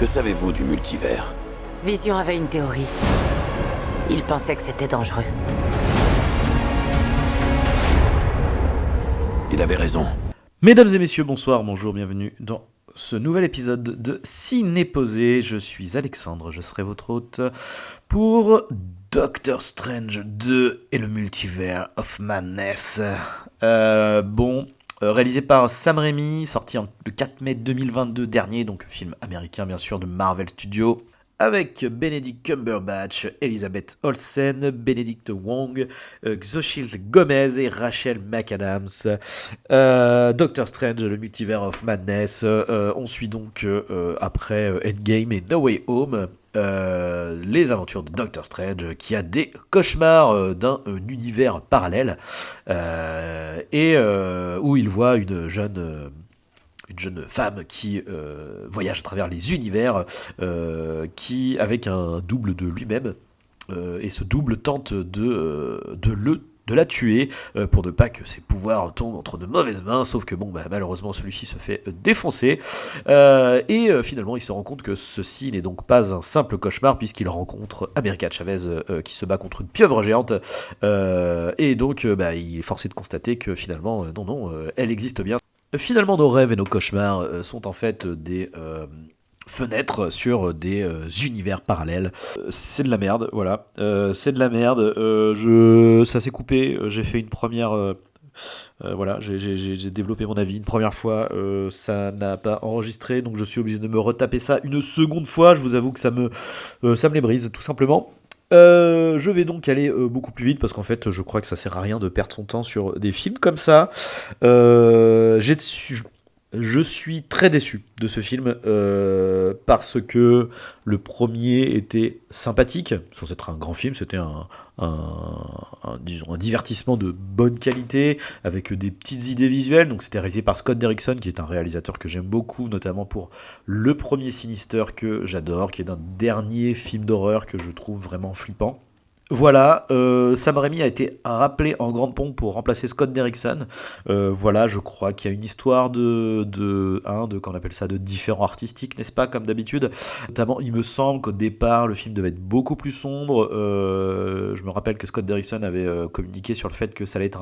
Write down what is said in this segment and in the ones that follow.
Que savez-vous du multivers? Vision avait une théorie. Il pensait que c'était dangereux. Il avait raison. Mesdames et messieurs, bonsoir, bonjour, bienvenue dans ce nouvel épisode de Ciné-Posé. Je suis Alexandre, je serai votre hôte pour Doctor Strange 2 et le Multiverse of Madness. Réalisé par Sam Raimi, sorti le 4 mai 2022 dernier, donc film américain bien sûr de Marvel Studios, avec Benedict Cumberbatch, Elizabeth Olsen, Benedict Wong, Xochitl Gomez et Rachel McAdams. Doctor Strange, le Multiverse of Madness. On suit donc après Endgame et No Way Home les aventures de Doctor Strange qui a des cauchemars d'un univers parallèle et où il voit une jeune femme qui voyage à travers les univers, qui avec un double de lui-même, et ce double tente de la tuer pour ne pas que ses pouvoirs tombent entre de mauvaises mains, sauf que malheureusement celui-ci se fait défoncer et finalement il se rend compte que ceci n'est donc pas un simple cauchemar puisqu'il rencontre America Chavez qui se bat contre une pieuvre géante et donc il est forcé de constater que finalement elle existe bien. Finalement, nos rêves et nos cauchemars sont en fait des fenêtres sur des univers parallèles. C'est de la merde, voilà. C'est de la merde. Ça s'est coupé. J'ai fait une première. J'ai développé mon avis une première fois. Ça n'a pas enregistré, donc je suis obligé de me retaper ça une seconde fois. Je vous avoue que ça me les brise, tout simplement. Je vais donc aller beaucoup plus vite parce qu'en fait je crois que ça sert à rien de perdre son temps sur des films comme ça. Je suis très déçu de ce film parce que le premier était sympathique, sans être un grand film, c'était disons un divertissement de bonne qualité avec des petites idées visuelles. Donc c'était réalisé par Scott Derrickson qui est un réalisateur que j'aime beaucoup, notamment pour le premier Sinister que j'adore, qui est un dernier film d'horreur que je trouve vraiment flippant. Voilà, Sam Raimi a été rappelé en grande pompe pour remplacer Scott Derrickson. Je crois qu'il y a une histoire de qu'on appelle ça, de différents artistiques, n'est-ce pas, comme d'habitude. Notamment, il me semble qu'au départ, le film devait être beaucoup plus sombre. Je me rappelle que Scott Derrickson avait communiqué sur le fait que ça allait être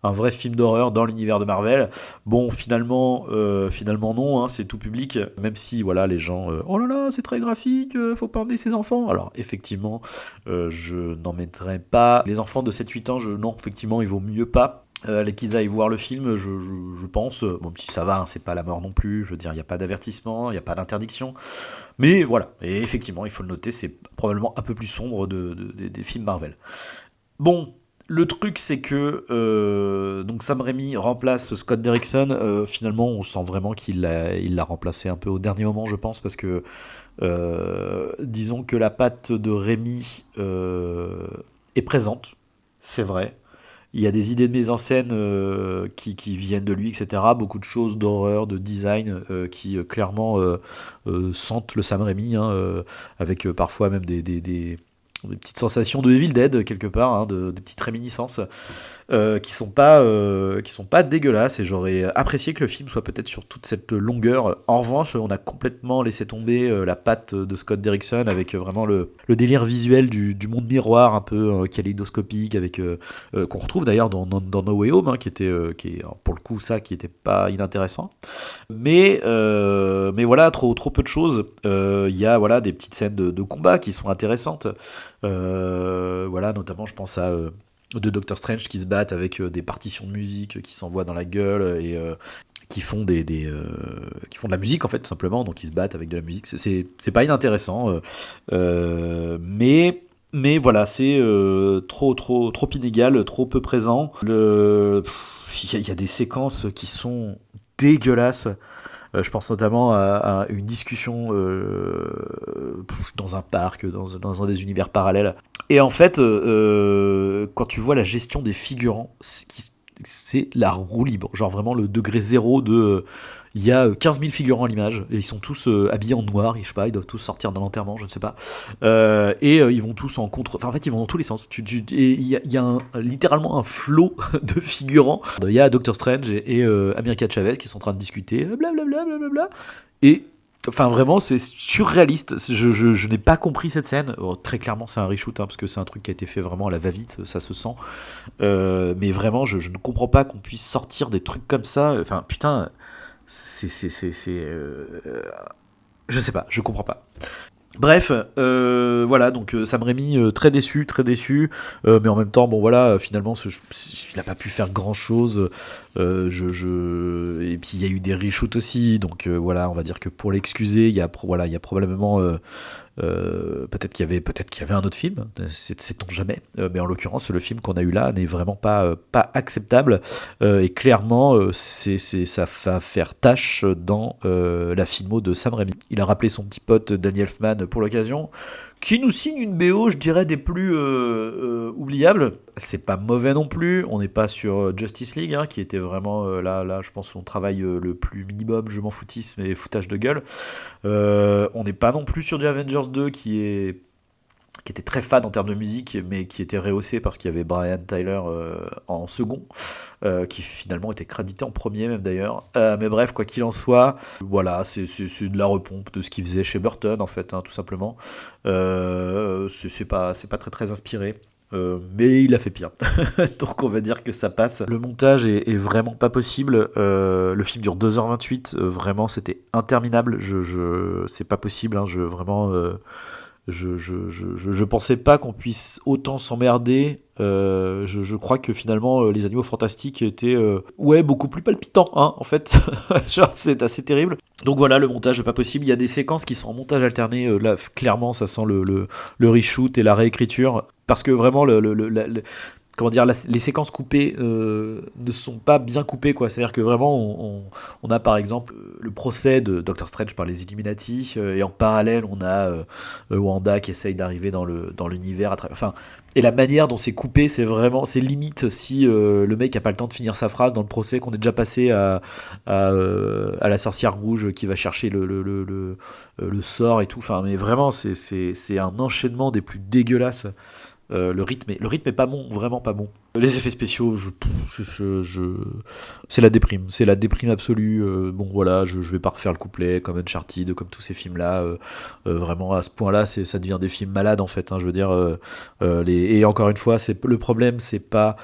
un vrai film d'horreur dans l'univers de Marvel. Bon, finalement non, c'est tout public. Même si, voilà, les gens, oh là là, c'est très graphique, faut pas emmener ses enfants. Alors, effectivement, je n'en mettrai pas les enfants de 7-8 ans, non, effectivement, il vaut mieux pas qu'ils aillent voir le film, je pense, bon, si ça va, c'est pas la mort non plus, je veux dire, il n'y a pas d'avertissement, il n'y a pas d'interdiction, mais voilà, et effectivement, il faut le noter, c'est probablement un peu plus sombre des films Marvel. Bon, le truc, c'est que donc Sam Raimi remplace Scott Derrickson. Finalement, on sent vraiment qu'il l'a remplacé un peu au dernier moment, je pense, parce que disons que la patte de Raimi est présente, c'est vrai. Il y a des idées de mise en scène qui viennent de lui, etc. Beaucoup de choses d'horreur, de design qui clairement sentent le Sam Raimi, avec parfois même des petites sensations de Evil Dead quelque part, des petites réminiscences qui sont pas dégueulasses, et j'aurais apprécié que le film soit peut-être sur toute cette longueur. En revanche, on a complètement laissé tomber la patte de Scott Derrickson avec vraiment le délire visuel du monde miroir un peu kaléidoscopique, avec qu'on retrouve d'ailleurs dans No Way Home, qui est pour le coup ça qui était pas inintéressant, mais voilà, trop peu de choses. Il y a des petites scènes de combat qui sont intéressantes, notamment je pense à de Doctor Strange qui se battent avec des partitions de musique qui s'envoient dans la gueule et qui font qui font de la musique en fait, tout simplement, donc ils se battent avec de la musique, c'est pas inintéressant, mais voilà, c'est trop inégal, trop peu présent. Il y a des séquences qui sont dégueulasses. Je pense notamment à une discussion dans un parc, dans un des univers parallèles. Et en fait, quand tu vois la gestion des figurants, c'est la roue libre. Genre vraiment le degré zéro de... Il y a 15 000 figurants à l'image, et ils sont tous habillés en noir, je sais pas, ils doivent tous sortir d'un enterrement, je ne sais pas. Ils vont tous en contre... Enfin, en fait, ils vont dans tous les sens. Et il y a littéralement un flot de figurants. Il y a Doctor Strange et America Chavez qui sont en train de discuter, blablabla, blablabla. Et Enfin, vraiment, c'est surréaliste. Je n'ai pas compris cette scène. Oh, très clairement, c'est un reshoot, hein, parce que c'est un truc qui a été fait vraiment à la va-vite, ça se sent. Mais vraiment, je ne comprends pas qu'on puisse sortir des trucs comme ça. Enfin, putain, je sais pas, je comprends pas. Bref, voilà, donc Sam Raimi très déçu, mais en même temps, bon voilà, finalement, il a pas pu faire grand chose. Et puis il y a eu des reshoots aussi, donc voilà, on va dire que pour l'excuser, il y a probablement peut-être qu'il y avait un autre film, sait-on jamais. Mais en l'occurrence, le film qu'on a eu là n'est vraiment pas acceptable, et clairement, ça va faire tâche dans la filmo de Sam Raimi. Il a rappelé son petit pote Danny Elfman pour l'occasion, qui nous signe une BO, je dirais, des plus oubliables. C'est pas mauvais non plus, on n'est pas sur Justice League, hein, qui était vraiment là, je pense, son travail le plus minimum, je m'en foutisme et foutage de gueule. On n'est pas non plus sur du Avengers 2 qui était très fade en termes de musique, mais qui était rehaussé parce qu'il y avait Brian Tyler en second, qui finalement était crédité en premier même d'ailleurs. Mais bref, quoi qu'il en soit, voilà, c'est de la repompe de ce qu'il faisait chez Burton en fait, hein, tout simplement. C'est pas très très inspiré. Mais il a fait pire. Donc on va dire que ça passe. Le montage est vraiment pas possible. Le film dure 2h28. Vraiment, c'était interminable. C'est pas possible. Hein, je pensais pas qu'on puisse autant s'emmerder. Je crois que finalement les animaux fantastiques étaient beaucoup plus palpitants, hein, en fait. Genre, c'est assez terrible. Donc voilà, le montage est pas possible. Il y a des séquences qui sont en montage alterné. Là, clairement, ça sent le reshoot et la réécriture. Parce que vraiment, comment dire, les séquences coupées ne sont pas bien coupées, quoi. C'est-à-dire que vraiment, on a par exemple le procès de Doctor Strange par les Illuminati, et en parallèle, on a Wanda qui essaye d'arriver dans l'univers. Enfin, et la manière dont c'est coupé, c'est limite si le mec a pas le temps de finir sa phrase dans le procès, qu'on est déjà passé à la sorcière rouge qui va chercher le sort et tout. Enfin, mais vraiment, c'est un enchaînement des plus dégueulasses. Le rythme est pas bon, vraiment pas bon. Les effets spéciaux, c'est la déprime absolue. Bon voilà, je vais pas refaire le couplet comme Uncharted, comme tous ces films là. Vraiment à ce point-là, ça devient des films malades en fait. Hein, je veux dire, et encore une fois, le problème, c'est pas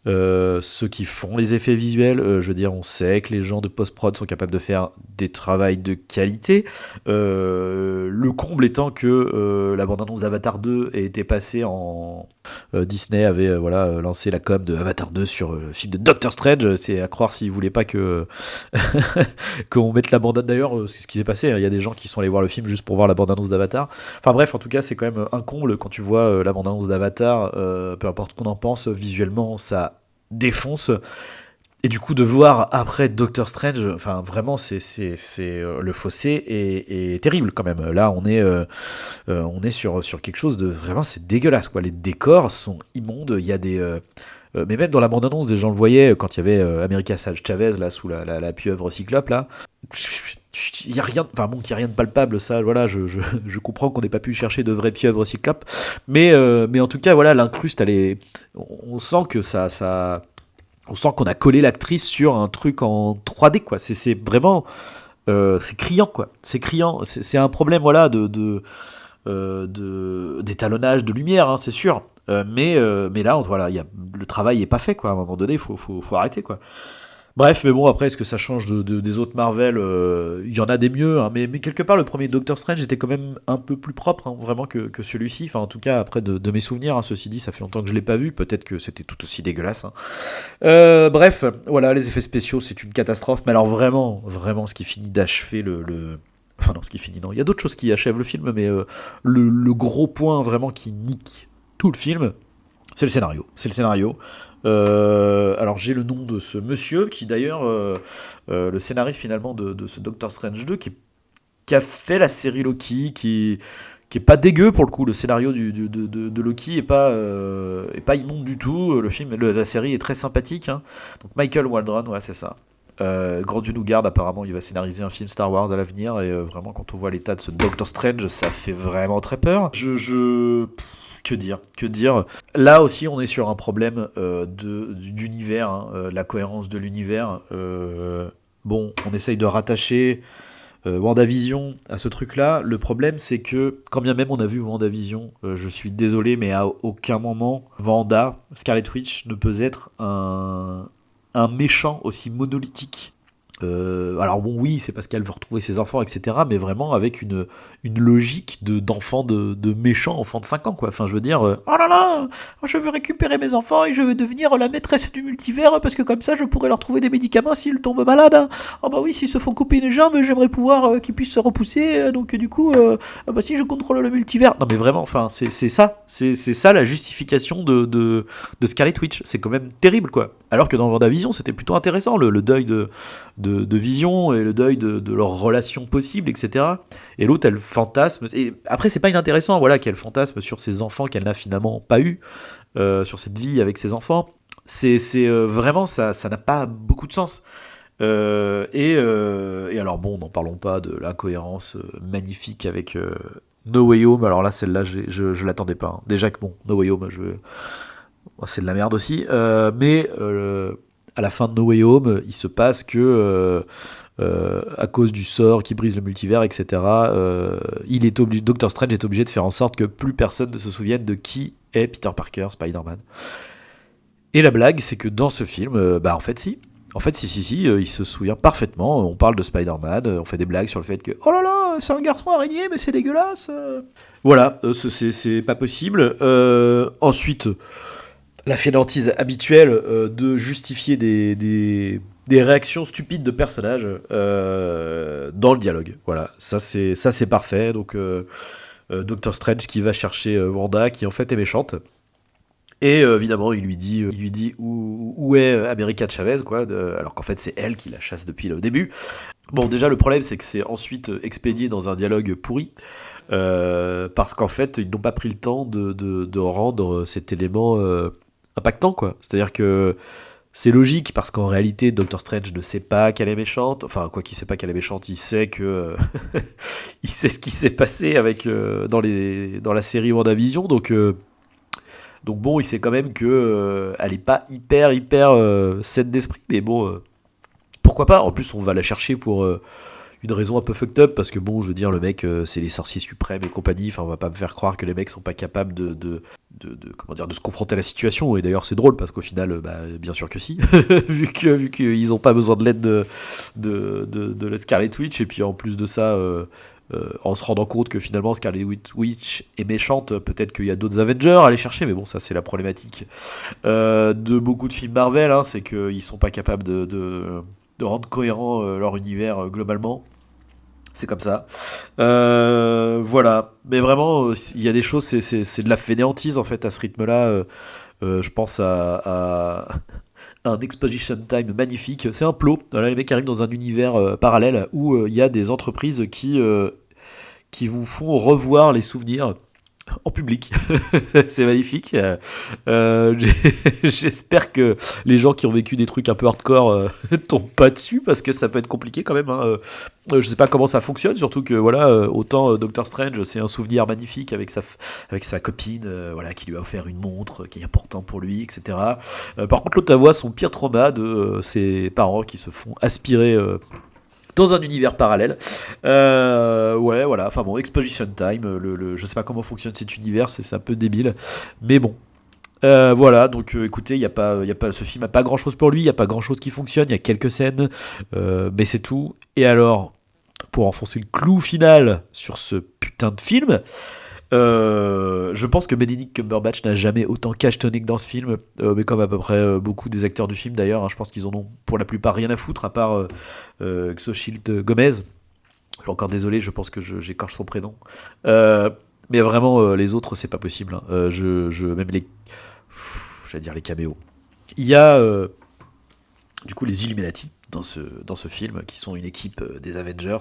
ceux qui font les effets visuels. Je veux dire, on sait que les gens de post-prod sont capables de faire des travails de qualité. Le comble étant que la bande-annonce d'Avatar 2 a été passée en... Disney avait lancé la com de Avatar 2 sur le film de Doctor Strange. C'est à croire s'ils voulaient pas que qu'on mette la bande-annonce. D'ailleurs, c'est ce qui s'est passé. Il y a des gens qui sont allés voir le film juste pour voir la bande-annonce d'Avatar. Enfin bref, en tout cas, c'est quand même un comble quand tu vois la bande-annonce d'Avatar. Peu importe ce qu'on en pense, visuellement, ça défonce. Et du coup, de voir après Doctor Strange, enfin vraiment, le fossé est terrible quand même. Là, on est sur quelque chose de vraiment, c'est dégueulasse quoi. Les décors sont immondes. Il y a mais même dans la bande-annonce, des gens le voyaient quand il y avait America Chavez là sous la pieuvre cyclope là. Il y a rien, enfin bon, qu'il y a rien de palpable, ça, voilà, je comprends qu'on n'ait pas pu chercher de vraies pieuvres cyclopes, mais en tout cas, voilà, l'incruste, on sent que on sent qu'on a collé l'actrice sur un truc en 3D, quoi. C'est vraiment, c'est criant, quoi. C'est criant. C'est un problème, voilà, d'étalonnage de lumière, hein, c'est sûr. Mais là, voilà, le travail est pas fait, quoi. À un moment donné, faut arrêter, quoi. Bref, mais bon, après, est-ce que ça change des autres Marvel? Il y en a des mieux, hein, mais quelque part, le premier Doctor Strange était quand même un peu plus propre, hein, vraiment, que celui-ci. Enfin, en tout cas, après, de mes souvenirs, hein, ceci dit, ça fait longtemps que je l'ai pas vu. Peut-être que c'était tout aussi dégueulasse. Hein. Bref, voilà, les effets spéciaux, c'est une catastrophe. Mais alors, vraiment, vraiment, ce qui finit d'achever Enfin, non, ce qui finit, non. Il y a d'autres choses qui achèvent le film, mais le gros point, vraiment, qui nique tout le film, c'est le scénario. Alors j'ai le nom de ce monsieur qui d'ailleurs le scénariste finalement de ce Doctor Strange 2 qui a fait la série Loki, qui est pas dégueu pour le coup. Le scénario de Loki est pas immonde du tout. La série est très sympathique. Hein. Donc Michael Waldron, ouais c'est ça. Grand Dieu nous garde, apparemment il va scénariser un film Star Wars à l'avenir, et vraiment quand on voit l'état de ce Doctor Strange, ça fait vraiment très peur. Que dire. Là aussi, on est sur un problème d'univers, hein, la cohérence de l'univers. Bon, on essaye de rattacher WandaVision à ce truc-là. Le problème, c'est que, quand bien même on a vu WandaVision, je suis désolé, mais à aucun moment, Scarlet Witch, ne peut être un méchant aussi monolithique. Alors bon, oui, c'est parce qu'elle veut retrouver ses enfants, etc. Mais vraiment avec une logique d'enfant, de méchant enfant de 5 ans, quoi. Enfin, je veux dire, oh là là, je veux récupérer mes enfants et je veux devenir la maîtresse du multivers parce que comme ça, je pourrais leur trouver des médicaments s'ils tombent malades. Hein. Oh bah oui, s'ils se font couper une jambe, j'aimerais pouvoir qu'ils puissent se repousser. Donc du coup, bah si je contrôle le multivers. Non mais vraiment, enfin, c'est ça. C'est ça la justification de Scarlet Witch. C'est quand même terrible, quoi. Alors que dans WandaVision, c'était plutôt intéressant, le deuil de Vision et le deuil de leur relation possible, etc. Et l'autre, elle fantasme. Et après, c'est pas inintéressant, voilà, qu'elle fantasme sur ses enfants qu'elle n'a finalement pas eu, sur cette vie avec ses enfants. C'est vraiment, ça n'a pas beaucoup de sens. Et alors, bon, n'en parlons pas de l'incohérence magnifique avec No Way Home. Alors là, celle-là, je l'attendais pas. Hein. Déjà que, bon, No Way Home, c'est de la merde aussi. Mais à la fin de No Way Home, il se passe que, à cause du sort qui brise le multivers, etc., Doctor Strange est obligé de faire en sorte que plus personne ne se souvienne de qui est Peter Parker, Spider-Man. Et la blague, c'est que dans ce film, en fait, si. En fait, si, il se souvient parfaitement. On parle de Spider-Man, on fait des blagues sur le fait que oh là là, c'est un garçon araignée, mais c'est dégueulasse. Voilà, c'est pas possible. Ensuite, la fainéantise habituelle de justifier des réactions stupides de personnages dans le dialogue. Voilà, ça c'est parfait. Donc Doctor Strange qui va chercher Wanda, qui en fait est méchante. Et évidemment, il lui dit où est America Chavez, quoi, alors qu'en fait c'est elle qui la chasse depuis le début. Bon, déjà le problème c'est que c'est ensuite expédié dans un dialogue pourri. Parce qu'en fait ils n'ont pas pris le temps de rendre cet élément impactant, quoi. C'est-à-dire que c'est logique parce qu'en réalité Doctor Strange ne sait pas qu'elle est méchante. Enfin, quoi qu'il sait pas qu'elle est méchante, il sait que il sait ce qui s'est passé avec dans la série WandaVision. Donc bon, il sait quand même que elle est pas hyper saine d'esprit, mais bon, pourquoi pas. En plus, on va la chercher pour une raison un peu fucked up, parce que bon, je veux dire, le mec, c'est les sorciers suprêmes et compagnie. Enfin, on va pas me faire croire que les mecs sont pas capables de se confronter à la situation. Et d'ailleurs, c'est drôle parce qu'au final, bien sûr que si, vu qu'ils ont pas besoin de l'aide de la Scarlet Witch. Et puis en plus de ça, en se rendant compte que finalement Scarlet Witch est méchante, peut-être qu'il y a d'autres Avengers à aller chercher, mais bon, ça c'est la problématique de beaucoup de films Marvel, hein, c'est qu'ils sont pas capables de rendre cohérent leur univers globalement. C'est comme ça. Voilà. Mais vraiment, il y a des choses, c'est de la fainéantise en fait à ce rythme-là. Je pense à un exposition time magnifique. C'est un plot. Voilà, les mecs arrivent dans un univers parallèle où il y a des entreprises qui vous font revoir les souvenirs en public. C'est magnifique. J'espère que les gens qui ont vécu des trucs un peu hardcore tombent pas dessus, parce que ça peut être compliqué quand même. Hein. Je sais pas comment ça fonctionne, surtout que voilà, autant Doctor Strange, c'est un souvenir magnifique avec sa copine, voilà, qui lui a offert une montre qui est importante pour lui, etc. Par contre, l'autre, voit son pire trauma de ses parents qui se font aspirer dans un univers parallèle. Ouais, voilà. Enfin bon, Exposition Time. Je sais pas comment fonctionne cet univers, c'est un peu débile. Mais bon. Voilà, donc écoutez, ce film n'a pas grand chose pour lui, il n'y a pas grand chose qui fonctionne, il y a quelques scènes, mais c'est tout. Et alors, pour enfoncer le clou final sur ce putain de film, je pense que Benedict Cumberbatch n'a jamais autant cachetonné que dans ce film, mais comme à peu près beaucoup des acteurs du film d'ailleurs, hein, je pense qu'ils en ont pour la plupart rien à foutre, à part Xochitl Gomez. Je suis encore désolé, je pense que j'écorche son prénom. Mais vraiment, les autres, c'est pas possible. Hein. Même j'allais dire les caméos. Il y a du coup les Illuminati dans ce film, qui sont une équipe des Avengers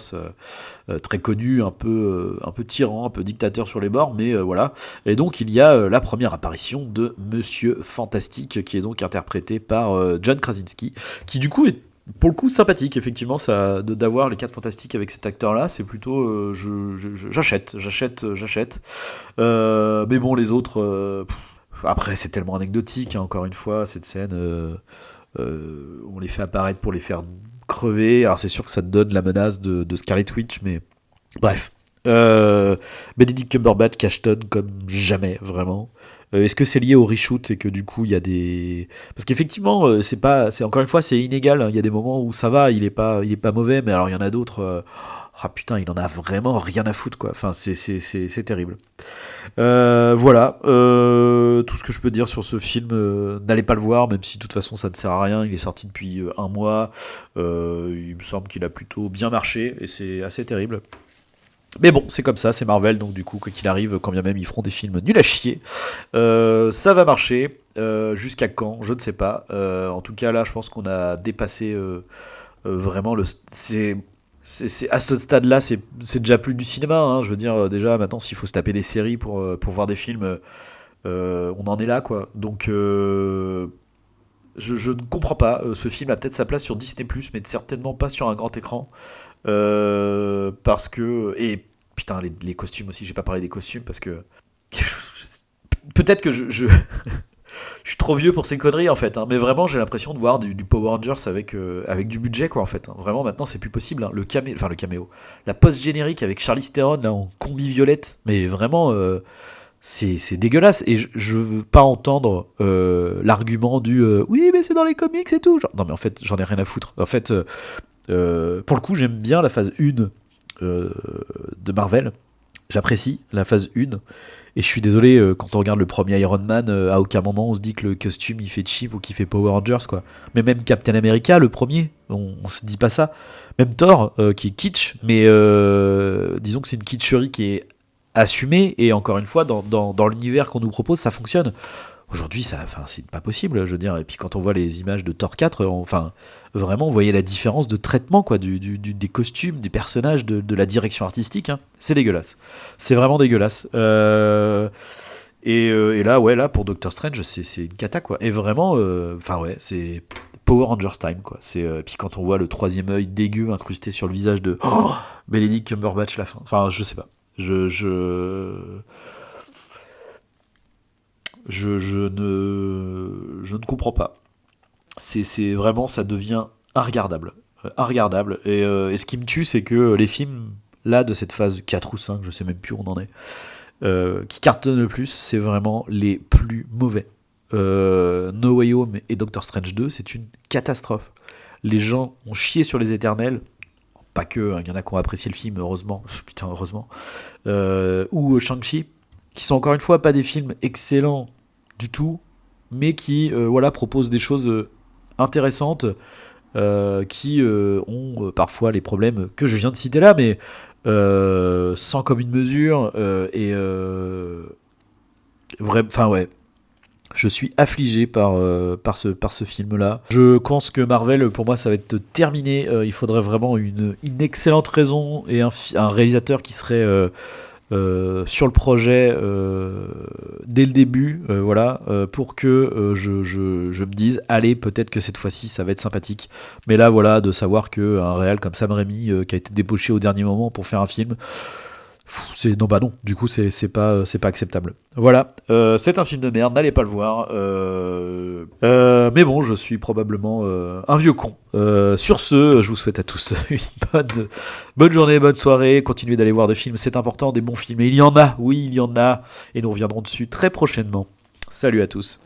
très connue, un peu tyran, un peu dictateur sur les bords, mais voilà. Et donc il y a la première apparition de Monsieur Fantastique, qui est donc interprété par John Krasinski, qui du coup est pour le coup sympathique, effectivement, ça, d'avoir les 4 Fantastiques avec cet acteur-là, c'est plutôt j'achète. Mais bon, les autres, après c'est tellement anecdotique, hein, encore une fois, cette scène. On les fait apparaître pour les faire crever. Alors c'est sûr que ça te donne la menace de Scarlet Witch, mais bref. Benedict Cumberbatch cachetonne comme jamais, vraiment. Est-ce que c'est lié au reshoot et que du coup il y a des... Parce qu'effectivement, c'est encore une fois, c'est inégal, hein. Il y a des moments où ça va, il est pas mauvais, mais alors il y en a d'autres... ah putain, il en a vraiment rien à foutre, quoi. Enfin, c'est terrible. Voilà. Tout ce que je peux dire sur ce film, n'allez pas le voir, même si de toute façon ça ne sert à rien. Il est sorti depuis un mois. Il me semble qu'il a plutôt bien marché et c'est assez terrible. Mais bon, c'est comme ça, c'est Marvel, donc du coup, quoi qu'il arrive, quand bien même ils feront des films nuls à chier, ça va marcher. Jusqu'à quand, je ne sais pas. En tout cas, là, je pense qu'on a dépassé vraiment le... C'est à ce stade-là, c'est déjà plus du cinéma, hein. Je veux dire, déjà, maintenant, s'il faut se taper des séries pour voir des films, on en est là, quoi. Donc, je ne comprends pas. Ce film a peut-être sa place sur Disney+, mais certainement pas sur un grand écran. Parce que... Et putain, les costumes aussi, j'ai pas parlé des costumes, parce que... peut-être que je suis trop vieux pour ces conneries, en fait, hein, mais vraiment, j'ai l'impression de voir du Power Rangers avec du budget, quoi, en fait, hein. Vraiment, maintenant, c'est plus possible, hein. Le caméo. La post-générique avec Charlize Theron, là, en combi violette, mais vraiment... c'est dégueulasse et je veux pas entendre l'argument du oui mais c'est dans les comics et tout, genre, non mais en fait j'en ai rien à foutre en fait. Pour le coup j'aime bien la phase 1 de Marvel, j'apprécie la phase 1 et je suis désolé, quand on regarde le premier Iron Man, à aucun moment on se dit que le costume il fait cheap ou qu'il fait Power Rangers, quoi. Mais même Captain America le premier, on se dit pas ça. Même Thor, qui est kitsch, mais disons que c'est une kitscherie qui est assumé et encore une fois dans l'univers qu'on nous propose ça fonctionne. Aujourd'hui c'est pas possible, je veux dire. Et puis quand on voit les images de Thor 4, vraiment on voyait la différence de traitement, quoi, des costumes, des personnages, de la direction artistique, hein. C'est dégueulasse, c'est vraiment dégueulasse. Et là ouais, là pour Doctor Strange c'est une cata, quoi. Et vraiment c'est Power Rangers time, quoi. Puis quand on voit le troisième œil dégueu incrusté sur le visage de Benedict Cumberbatch à la fin, enfin je sais pas. Je ne comprends pas. C'est vraiment, ça devient regardable. Et ce qui me tue, c'est que les films, là, de cette phase 4 ou 5, je sais même plus où on en est, qui cartonnent le plus, c'est vraiment les plus mauvais. No Way Home et Doctor Strange 2, c'est une catastrophe. Les gens ont chié sur les Éternels. Pas que, il y en a qui ont apprécié le film, heureusement. Putain, heureusement. Ou Shang-Chi, qui sont encore une fois pas des films excellents du tout, mais qui proposent des choses intéressantes, qui ont parfois les problèmes que je viens de citer là, mais sans commune mesure, je suis affligé par ce film-là. Je pense que Marvel, pour moi, ça va être terminé. Il faudrait vraiment une excellente raison et un réalisateur qui serait sur le projet dès le début, pour que je me dise, allez, peut-être que cette fois-ci, ça va être sympathique. Mais là, voilà, de savoir qu'un réal comme Sam Raimi, qui a été débauché au dernier moment pour faire un film... non, du coup c'est pas acceptable. Voilà, c'est un film de merde, n'allez pas le voir. Mais bon, je suis probablement un vieux con. Sur ce, je vous souhaite à tous une bonne journée, bonne soirée. Continuez d'aller voir des films, c'est important, des bons films. Et il y en a, oui, il y en a. Et nous reviendrons dessus très prochainement. Salut à tous.